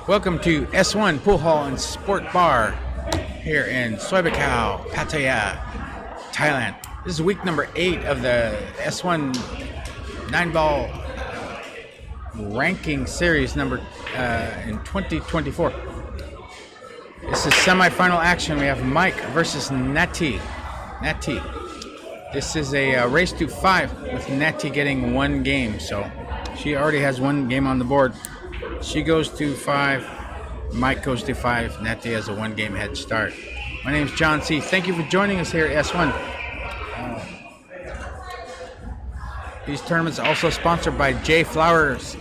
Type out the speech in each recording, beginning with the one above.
Welcome to S1 Pool Hall and Sport Bar here in Soi Buakhao, Pattaya, Thailand. This is week number 8 of the S1 9-ball ranking series number in 2024. This is semi-final action. We have Mike versus NATTY. This is a race to 5 with NATTY getting 1 game. So she already has 1 game on the board. She goes to 5, Mike goes to 5, NATTY has a 1-game head start. My name is John C. Thank you for joining us here at S1. These tournaments are also sponsored by JFlowers,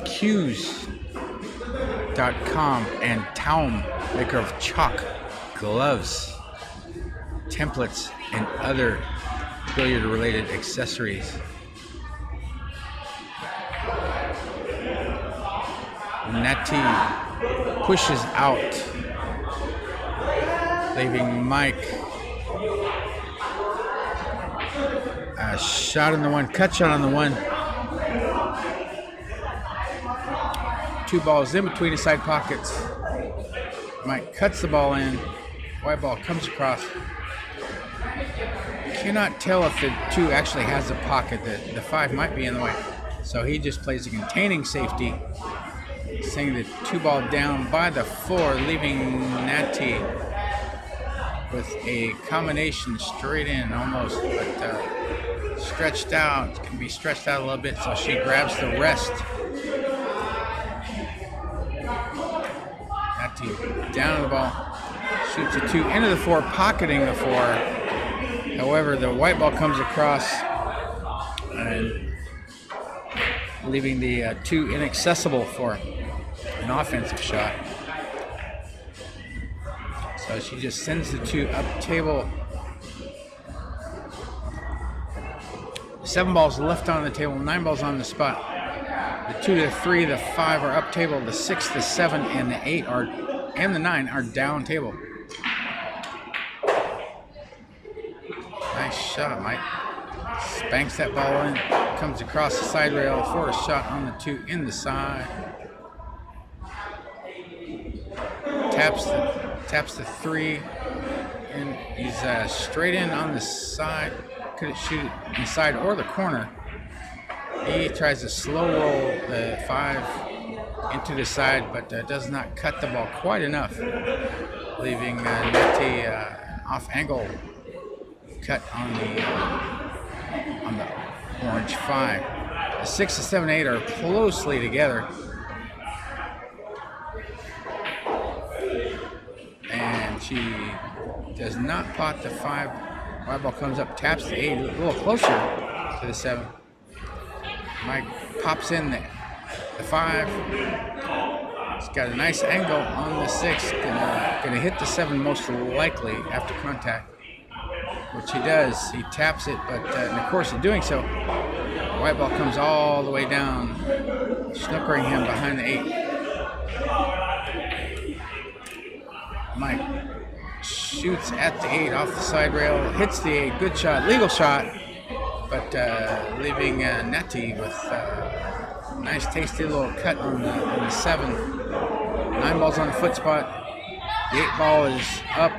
Qs.com, and Taum, maker of chalk, gloves, templates, and other billiard-related accessories. NATTY pushes out, leaving Mike a shot on the 1, cut shot on the 1. 2 balls in between the side pockets. Mike cuts the ball in. White ball comes across. Cannot tell if the 2 actually has a pocket. The 5 might be in the way. So he just plays a containing safety, sending the 2 ball down by the 4, leaving NATTY with a combination straight in almost, but stretched out. Can be stretched out a little bit, so she grabs the rest. NATTY down the ball, shoots a 2 into the 4, pocketing the 4. However, the white ball comes across and leaving the 2 inaccessible for an offensive shot. So she just sends the 2 up table. 7 balls left on the table, 9 balls on the spot. The 2 to 3, the 5 are up table, the 6, the 7, and the 8 are, and the 9 are down table. Nice shot, Mike. Spanks that ball in, comes across the side rail for a shot on the 2 in the side. Taps the 3, and he's straight in on the side. Could shoot it inside or the corner. He tries to slow roll the 5 into the side, but does not cut the ball quite enough, leaving NATTY off angle cut on the orange 5. The 6, the 7, 8 are closely together. And she does not pot the 5. White ball comes up, taps the 8, a little closer to the 7. Mike pops in the 5. He's got a nice angle on the 6. Gonna hit the 7 most likely after contact, which he does. He taps it, but in the course of doing so, white ball comes all the way down, snookering him behind the 8. Mike shoots at the 8 off the side rail, hits the 8, good shot, legal shot, but leaving NATTY with a nice tasty little cut on the 7. 9 balls on the foot spot. The 8 ball is up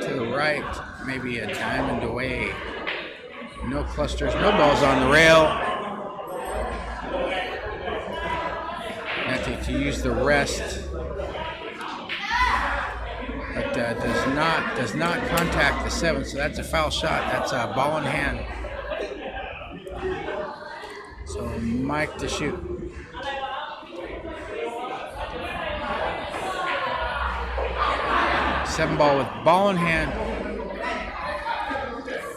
to the right, maybe a diamond away. No clusters, no balls on the rail. NATTY to use the rest, but does not contact the 7, so that's a foul shot. That's a ball in hand. So Mike to shoot. Seven ball with ball in hand.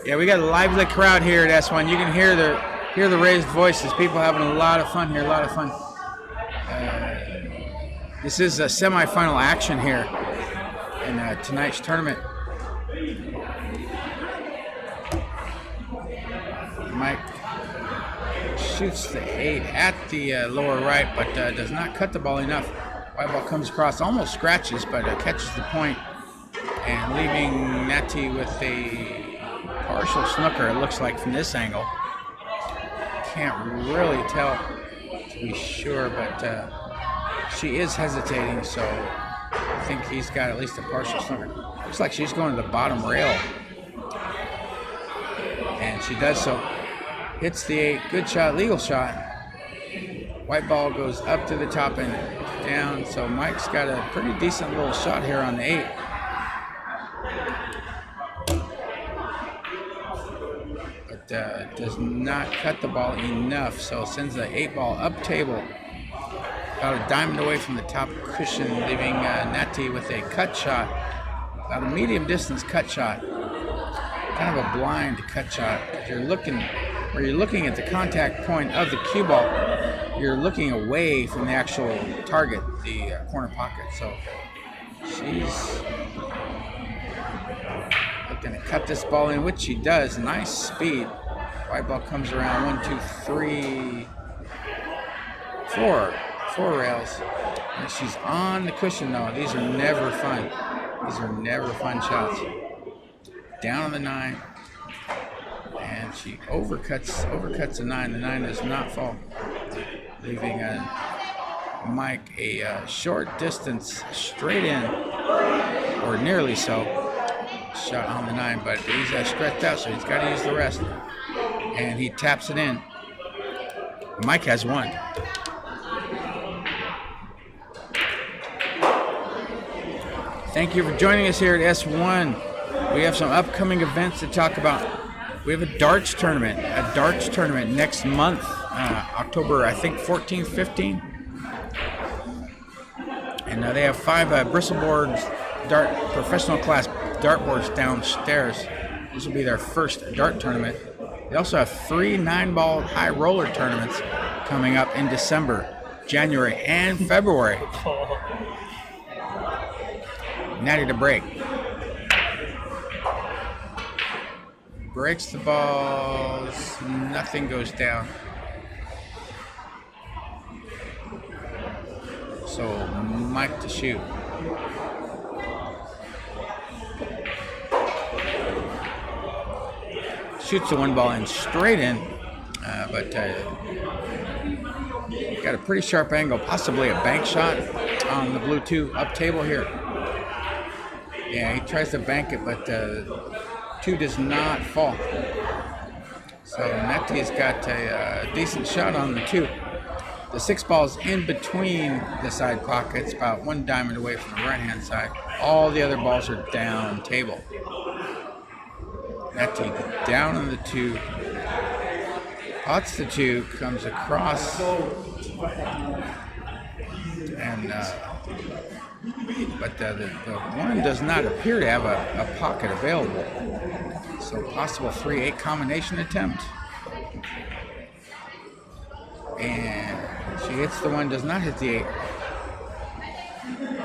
Yeah, we got a lively crowd here at S1. You can hear the raised voices. People having a lot of fun here. A lot of fun. This is a semi-final action here in tonight's tournament. Mike shoots the 8 at the lower right, but does not cut the ball enough. White ball comes across, almost scratches, but catches the point, and leaving NATTY with a partial snooker, it looks like, from this angle. Can't really tell to be sure, but she is hesitating, so I think he's got at least a partial snooker. Looks like she's going to the bottom rail. And she does so. Hits the 8. Good shot, legal shot. White ball goes up to the top and down. So Mike's got a pretty decent little shot here on the 8. But does not cut the ball enough. So sends the 8 ball up table. About a diamond away from the top cushion, leaving NATTY with a cut shot. About a medium distance cut shot. Kind of a blind cut shot. You're looking at the contact point of the cue ball. You're looking away from the actual target, the corner pocket. So she's looking to cut this ball in, which she does. Nice speed. White ball comes around 1, 2, 3, 4. 4 rails. And she's on the cushion though. These are never fun. These are never fun shots. Down on the 9. And she overcuts the 9. The 9 does not fall. Leaving Mike a short distance straight in, or nearly so. Shot on the 9, but he's stretched out, so he's got to use the rest. And he taps it in. Mike has won. Thank you for joining us here at S1. We have some upcoming events to talk about. We have a darts tournament next month, October, I think, 14th, 15th. And they have 5 bristleboards, professional class dartboards downstairs. This will be their first dart tournament. They also have 3 9-ball high roller tournaments coming up in December, January, and February. NATTY to break. Breaks the balls. Nothing goes down. So Mike to shoot. Shoots the 1 ball in straight in, but got a pretty sharp angle, possibly a bank shot on the blue 2 up table here. Yeah, he tries to bank it, but 2 does not fall. So NATTY's got a decent shot on the 2. The 6 ball's in between the side pockets, about 1 diamond away from the right-hand side. All the other balls are down table. NATTY down on the 2. Pots the 2, comes across, and but the 1 does not appear to have a pocket available. So possible 3-8 combination attempt. And she hits the 1, does not hit the 8.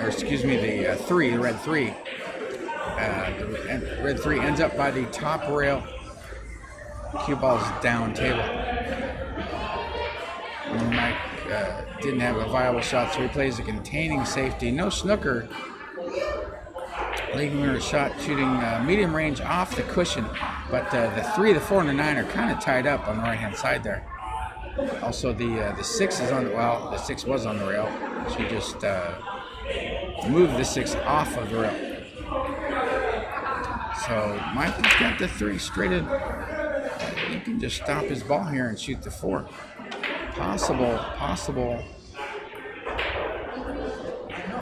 Or excuse me, the 3, the red 3. The red 3 ends up by the top rail. Cue ball's down table. Mike didn't have a viable shot, so he plays a containing safety. No snooker. Leading winner shot shooting medium range off the cushion, but the 3, the 4, and the 9 are kind of tied up on the right-hand side there. Also, the 6 is on the, well, the 6 was on the rail. She just moved the 6 off of the rail. So Mike has got the 3 straight in. He can just stop his ball here and shoot the 4. Possible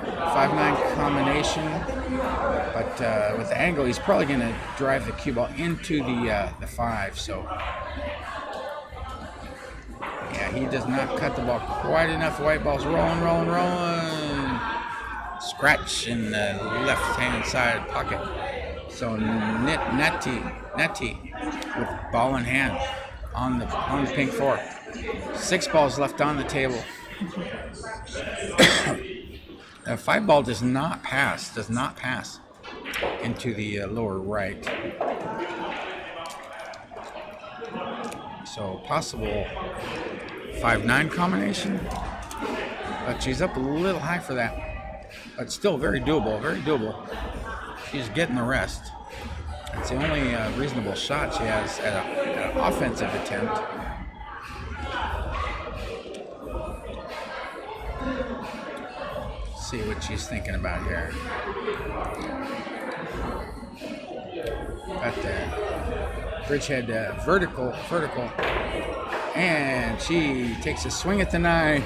5-9 combination, but with the angle, he's probably going to drive the cue ball into the 5. So yeah, he does not cut the ball quite enough. White ball's rolling. Scratch in the left-hand side pocket. So NATTY with ball in hand on the pink 4. 6 balls left on the table. The 5 ball does not pass into the lower right. So possible 5-9 combination, but she's up a little high for that. But still very doable, She's getting the rest. It's the only reasonable shot she has at an offensive attempt. Let's see what she's thinking about here. Got the bridgehead vertical, and she takes a swing at the 9.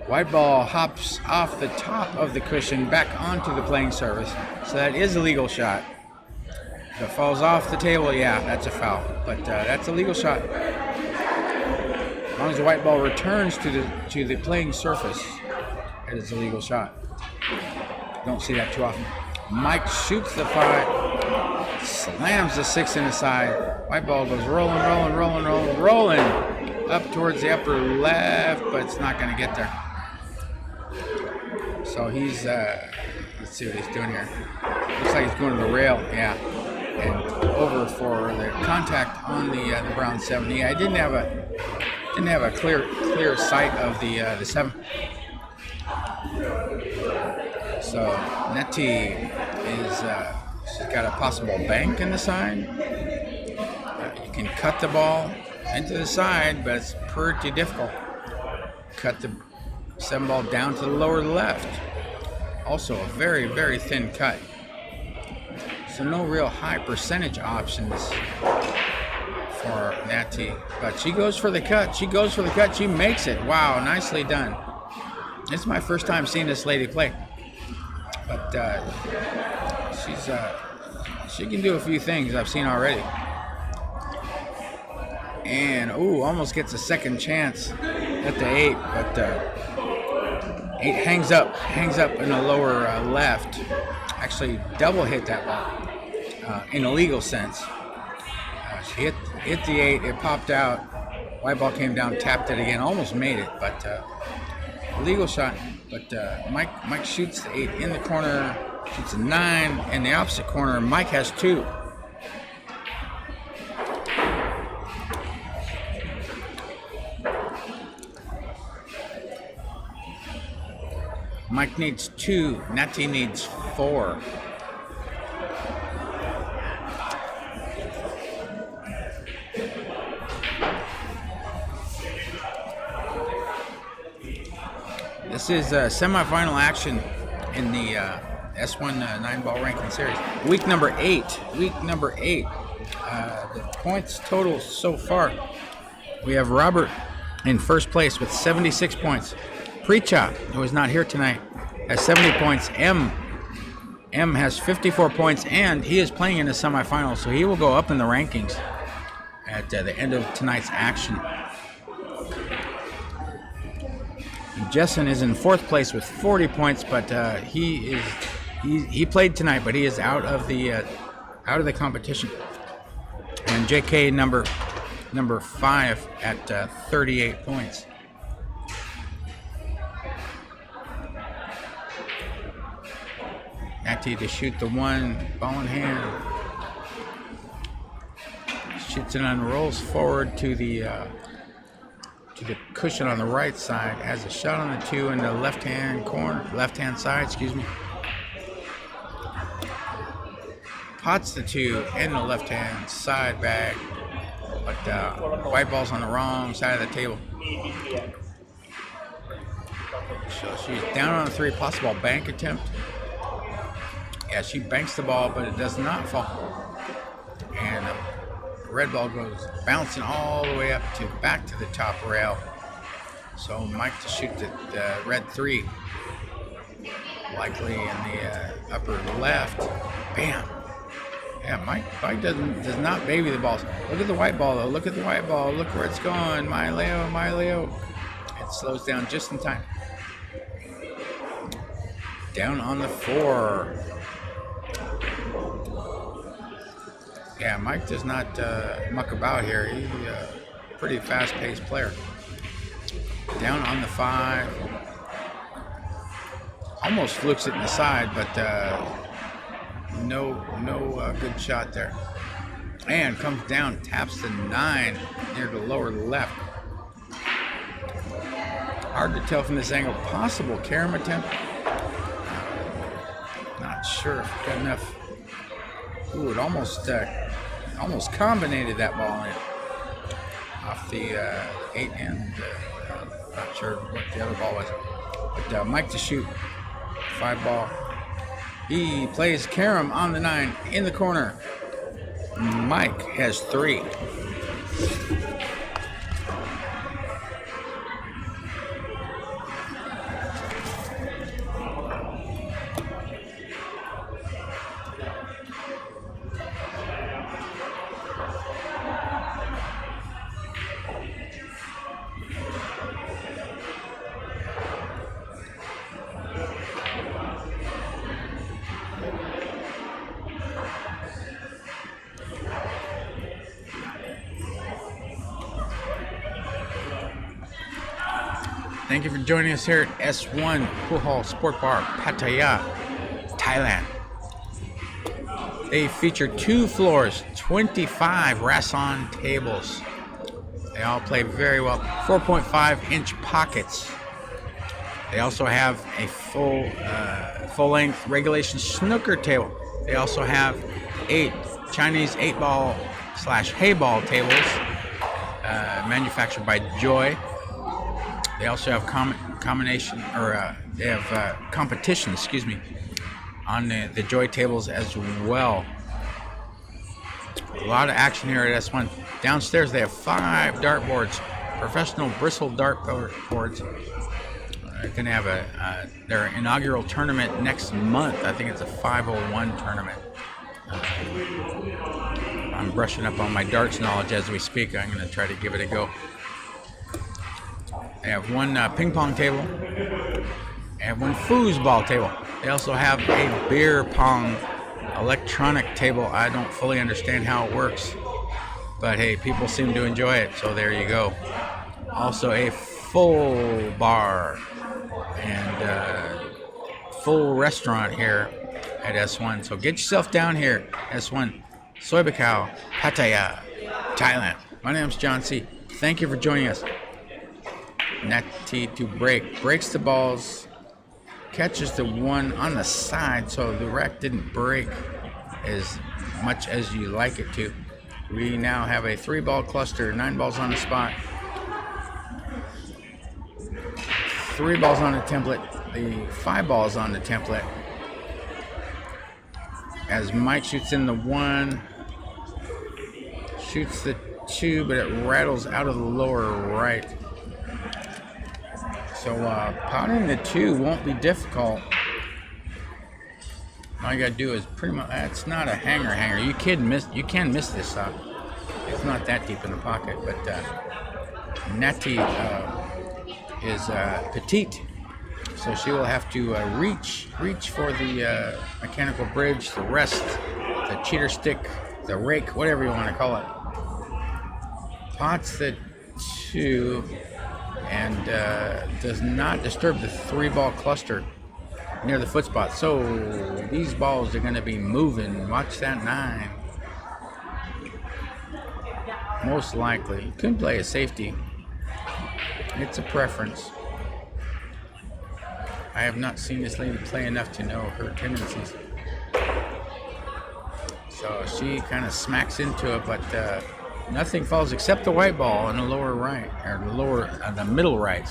White ball hops off the top of the cushion back onto the playing surface, so that is a legal shot. If it falls off the table, yeah, that's a foul, but that's a legal shot. As long as the white ball returns to the playing surface, it is a legal shot. Don't see that too often. Mike shoots the 5, slams the 6 in the side. White ball goes rolling up towards the upper left, but it's not going to get there. So he's, let's see what he's doing here. Looks like he's going to the rail, yeah, and over for the contact on the brown 70. I didn't have a clear sight of the 7. So NATTY is she's got a possible bank in the side. You can cut the ball into the side, but it's pretty difficult. Cut the 7 ball down to the lower left. Also a very, very thin cut. So no real high percentage options for NATTY. But she goes for the cut. She makes it. Wow, nicely done. This is my first time seeing this lady play. But she can do a few things I've seen already. And almost gets a second chance at the 8, but 8 hangs up in the lower left. Actually, double hit that ball in a legal sense. She hit the 8, it popped out. White ball came down, tapped it again, almost made it, but legal shot. But Mike shoots the 8 in the corner, shoots a 9 in the opposite corner. Mike has 2. Mike needs 2, NATTY needs 4. This is semifinal action in the S1 9-ball ranking series. Week number 8. The points total so far. We have Robert in first place with 76 points. Precha, who is not here tonight, has 70 points. M has 54 points, and he is playing in the semifinals, so he will go up in the rankings at the end of tonight's action. Jessen is in fourth place with 40 points, but he played tonight, but he is out of the competition. And JK number 5 at 38 points. NATTY to shoot the 1, ball in hand. Shoots it and rolls forward to the cushion on the right side. Has a shot on the 2 in the left-hand side, excuse me. Pots the 2 in the left-hand side bag, but white ball's on the wrong side of the table. So she's down on the 3, possible bank attempt. Yeah, she banks the ball, but it does not fall. And the red ball goes bouncing all the way back to the top rail. So Mike to shoot the red 3, likely in the upper left. Bam. Yeah, Mike does not baby the balls. Look at the white ball though. Look at the white ball. Look where it's going. My Leo. It slows down just in time. Down on the 4. Yeah, Mike does not muck about here. He's a pretty fast-paced player. Down on the 5. Almost flukes it in the side, but no good shot there. And comes down, taps the 9 near the lower left. Hard to tell from this angle. Possible carom attempt. Not sure if got enough. Ooh, it almost combinated that ball in off the 8 and not sure what the other ball was. But Mike to shoot 5 ball. He plays carom on the 9 in the corner. Mike has 3. Thank you for joining us here at S1 Buakhao Sport Bar, Pattaya, Thailand. They feature 2 floors, 25 Rason tables. They all play very well. 4.5-inch pockets. They also have a full-length regulation snooker table. They also have 8 Chinese 8-ball / hay-ball tables, manufactured by Joy. They also have competition, on the Joy tables as well. A lot of action here at S1. Downstairs they have 5 dartboards, professional bristle dartboards. They're going to have their inaugural tournament next month. I think it's a 501 tournament. I'm brushing up on my darts knowledge as we speak. I'm going to try to give it a go. They have 1 ping pong table. They have 1 foosball table. They also have a beer pong electronic table. I don't fully understand how it works, but hey, people seem to enjoy it, so there you go. Also a full bar and full restaurant here at S1. So get yourself down here, S1 Soi Buakhao, Pattaya, Thailand. My name's John C. Thank you for joining us. NATTY to breaks the balls, catches the one on the side, so the rack didn't break as much as you like it to. We now have a 3-ball cluster, 9 balls on the spot, 3 balls on the template, the 5 balls on the template. As Mike shoots in the 1, shoots the 2, but it rattles out of the lower right. So potting the 2 won't be difficult. All you gotta do is pretty much, it's not a hanger. You can miss this shot. It's not that deep in the pocket, but NATTY is petite, so she will have to reach for the mechanical bridge, the rest, the cheater stick, the rake, whatever you want to call it. Pots the 2 and does not disturb the 3-ball cluster near the foot spot. So these balls are going to be moving. Watch that 9. Most likely. Could play a safety. It's a preference. I have not seen this lady play enough to know her tendencies. So she kind of smacks into it, but nothing falls except the white ball in the lower right, or the middle right,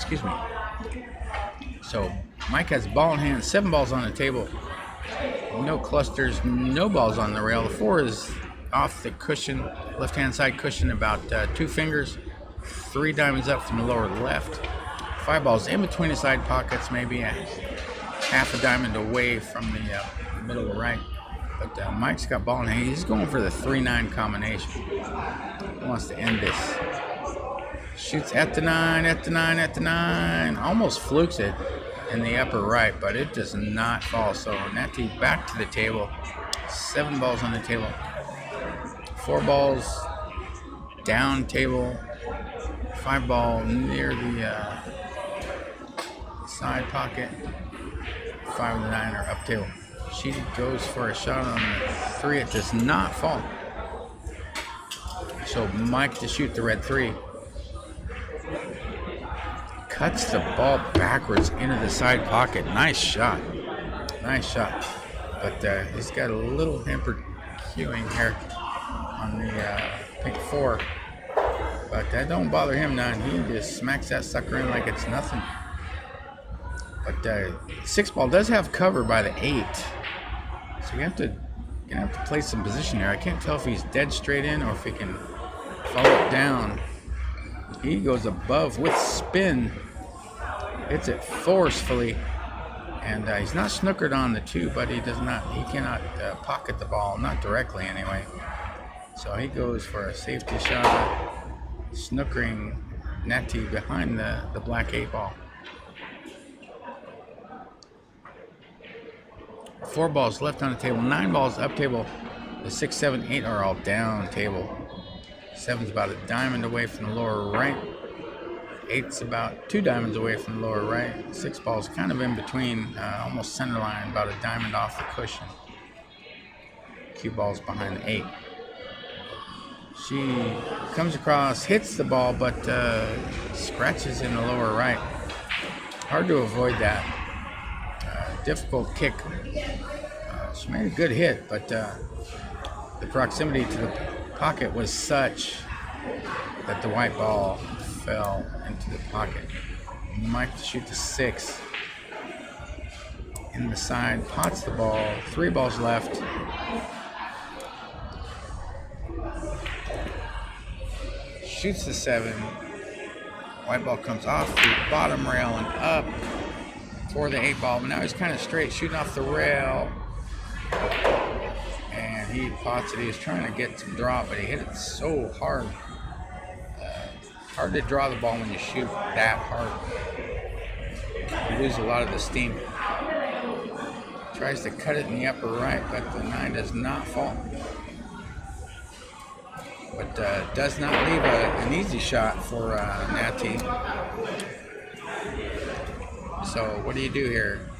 So Mike has ball in hand, 7 balls on the table, no clusters, no balls on the rail. The 4 is off the cushion, left-hand side cushion, about 2 fingers, 3 diamonds up from the lower left. 5 balls in between the side pockets, maybe a half a diamond away from the middle right. But Mike's got ball in hand. He's going for the 3-9 combination. He wants to end this. Shoots at the 9, almost flukes it in the upper right, but it does not fall. So NATTY back to the table. 7 balls on the table. 4 balls down table. 5 ball near the side pocket. 5 and the 9 are up table. She goes for a shot on the 3. It does not fall. So Mike to shoot the red 3. Cuts the ball backwards into the side pocket. Nice shot. But he's got a little hampered cueing here on the pink 4. But that don't bother him none. He just smacks that sucker in like it's nothing. But 6 ball does have cover by the 8. So you're gonna have to play some position there. I can't tell if he's dead straight in or if he can follow it down. He goes above with spin. Hits it forcefully. And he's not snookered on the 2, but he cannot pocket the ball, not directly anyway. So he goes for a safety shot, snookering NATTY behind the black 8 ball. 4 balls left on the table, 9 balls up table. The 6, 7, 8 are all down table. 7's about a diamond away from the lower right. 8's about 2 diamonds away from the lower right. 6 balls kind of in between, almost center line, about a diamond off the cushion. Cue balls behind the 8. She comes across, hits the ball, but scratches in the lower right. Hard to avoid that. Difficult kick. She made a good hit, but the proximity to the pocket was such that the white ball fell into the pocket. Mike to shoot the 6. In the side, pots the ball. 3 balls left. Shoots the 7. White ball comes off the bottom rail and up for the 8 ball. But now he's kind of straight, shooting off the rail. And he pots it. He was trying to get some drop, but he hit it so hard. Hard to draw the ball when you shoot that hard. You lose a lot of the steam. Tries to cut it in the upper right, but the 9 does not fall. But does not leave an easy shot for NATTY. So what do you do here?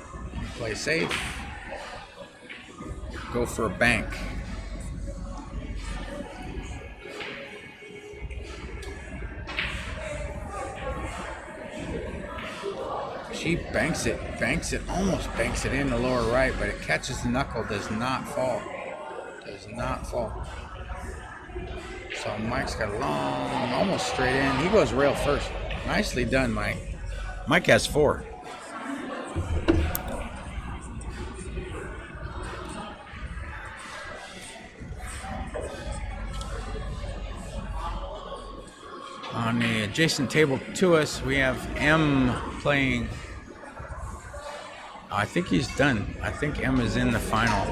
You play safe. Go for a bank. She banks it, almost banks it in the lower right, but it catches the knuckle, does not fall. Does not fall. So Mike's got a long, almost straight in. He goes rail first. Nicely done, Mike. Mike has 4. On the adjacent table to us, we have M playing. I think he's done. I think M is in the final.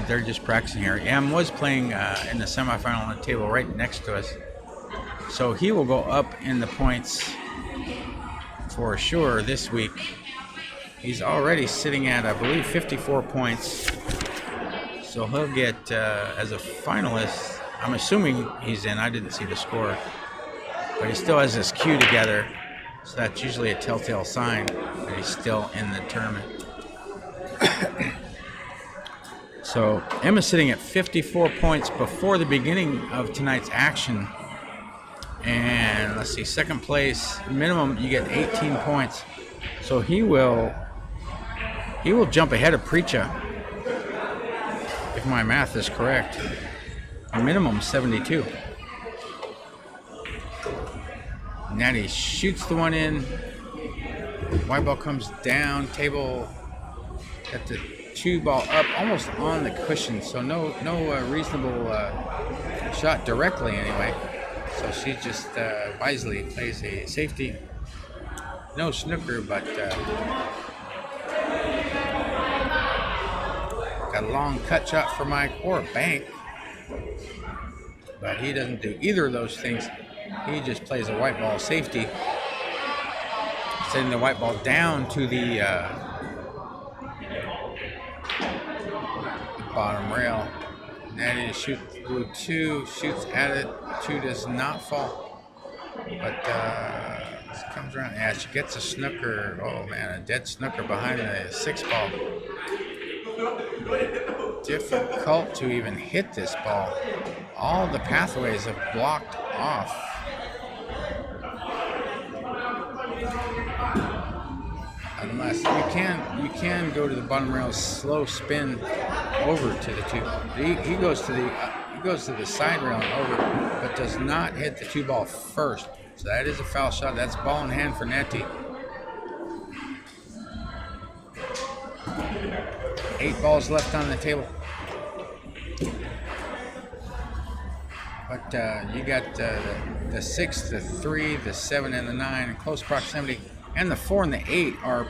They're just practicing here. M was playing in the semifinal on the table right next to us. So he will go up in the points for sure this week. He's already sitting at, I believe, 54 points. So he'll get, as a finalist, I'm assuming he's in. I didn't see the score. But he still has his cue together. So that's usually a telltale sign that he's still in the tournament. So Emma's sitting at 54 points before the beginning of tonight's action. And let's see, second place, minimum you get 18 points. So he will jump ahead of Precha, if my math is correct. Minimum 72. NATTY shoots the one in. White ball comes down. Table got the 2 ball up, almost on the cushion. So no reasonable shot directly anyway. So she just wisely plays a safety. No snooker, but got a long cut shot for Mike or a bank. But he doesn't do either of those things. He just plays a white ball safety, sending the white ball down to the bottom rail. NATTY to shoot blue 2, shoots at it. 2 does not fall. But comes around. Yeah, she gets a snooker. Oh man, a dead snooker behind the 6 ball. Difficult to even hit this ball. All the pathways have blocked off. Unless you can go to the bottom rail, slow spin over to the 2. He goes to the side rail and over, but does not hit the 2 ball first. So that is a foul shot. That's ball in hand for NATTY. 8 balls left on the table. But you got the 6, the 3, the 7, and the 9 in close proximity, and the 4 and the 8 are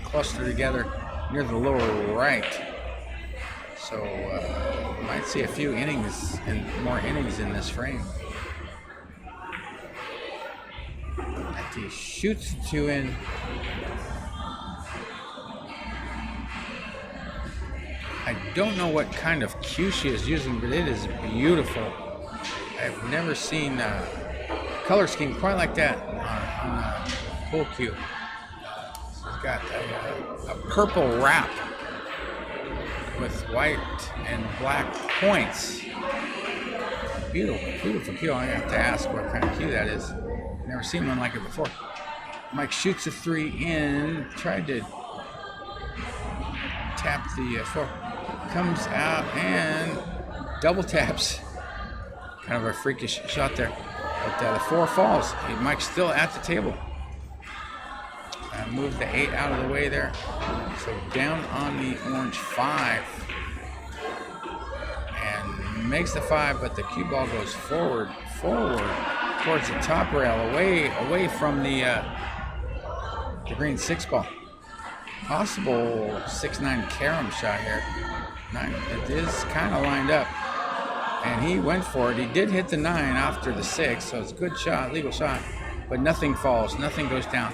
clustered together near the lower right. So you might see a few innings and more innings in this frame. NATTY shoots the 2 in. I don't know what kind of cue she is using, but it is beautiful. I've never seen a color scheme quite like that on a pool cue. She's got a purple wrap with white and black points. Beautiful, beautiful cue. I have to ask what kind of cue that is. Never seen one like it before. Mike shoots a 3 in, tried to tap the 4. Comes out and double taps. Kind of a freakish shot there. But the 4 falls. Mike's still at the table. Move the 8 out of the way there. So down on the orange 5. And makes the 5, but the cue ball goes forward towards the top rail, away from the green 6 ball. Possible 6-9 carom shot here. 9. It is kind of lined up, and he went for it. He did hit the 9 after the 6, so it's a good shot, legal shot, but nothing falls, nothing goes down.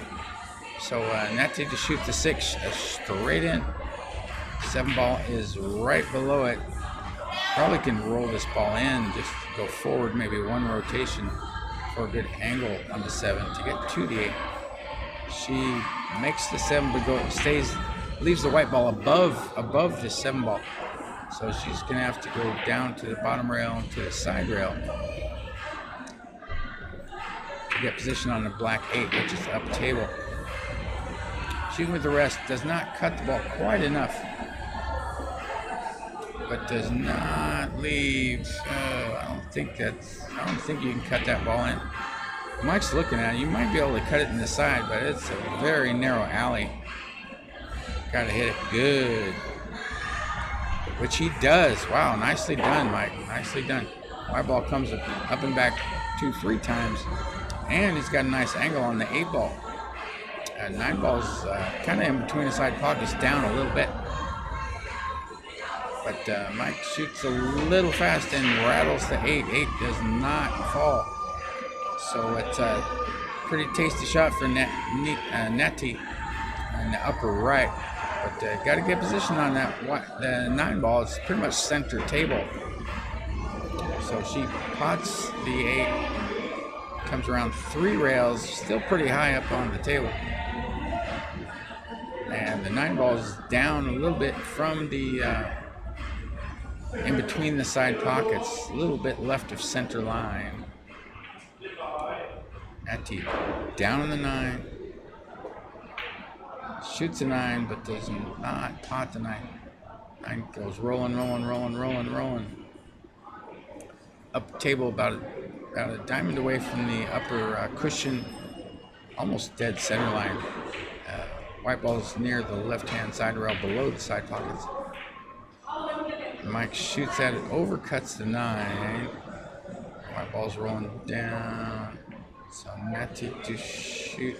So NATTY to shoot the 6 straight in. 7 ball is right below it. Probably can roll this ball in, just go forward maybe 1 rotation for a good angle on the 7 to get to the 8. She makes the 7 but leaves the white ball above the 7 ball. So she's going to have to go down to the bottom rail and to the side rail to get position on the black 8, which is up table. Shooting with the rest does not cut the ball quite enough, but does not leave. I don't think you can cut that ball in. Mike's looking at it. You might be able to cut it in the side, but it's a very narrow alley. Got to hit it good, which he does. Wow, nicely done, Mike. Nicely done. White ball comes up and back 2-3 times, and he's got a nice angle on the 8 ball. 9 ball's kind of in between the side pockets, down a little bit. But Mike shoots a little fast and rattles the 8. 8 does not fall. So it's a pretty tasty shot for NATTY in the upper right. But got to get position on that. The 9 ball is pretty much center table. So she pots the 8, comes around 3 rails, still pretty high up on the table. And the 9 ball is down a little bit from the in between the side pockets, a little bit left of center line. NATTY down on the 9, shoots a 9, but does not pot the 9. 9 goes rolling. Up table about a diamond away from the upper cushion, almost dead center line. White ball is near the left-hand side rail below the side pockets. Mike shoots at it, overcuts the 9. White ball's rolling down. So NATTY to shoot.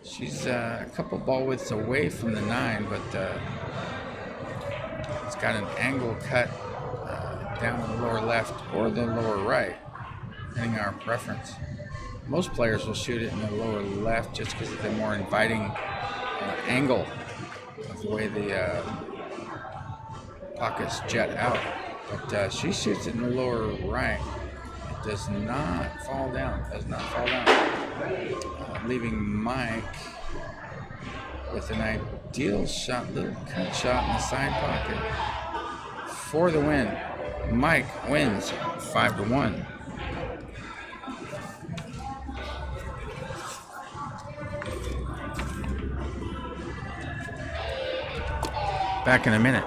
She's a couple ball widths away from the 9, but it's got an angle cut down in the lower left or the lower right, depending on our preference. Most players will shoot it in the lower left just because of the more inviting angle of the way the pockets jet out. But she shoots it in the lower right. It does not fall down. Leaving Mike with an ideal shot, little cut shot in the side pocket for the win. Mike wins 5-1. Back in a minute.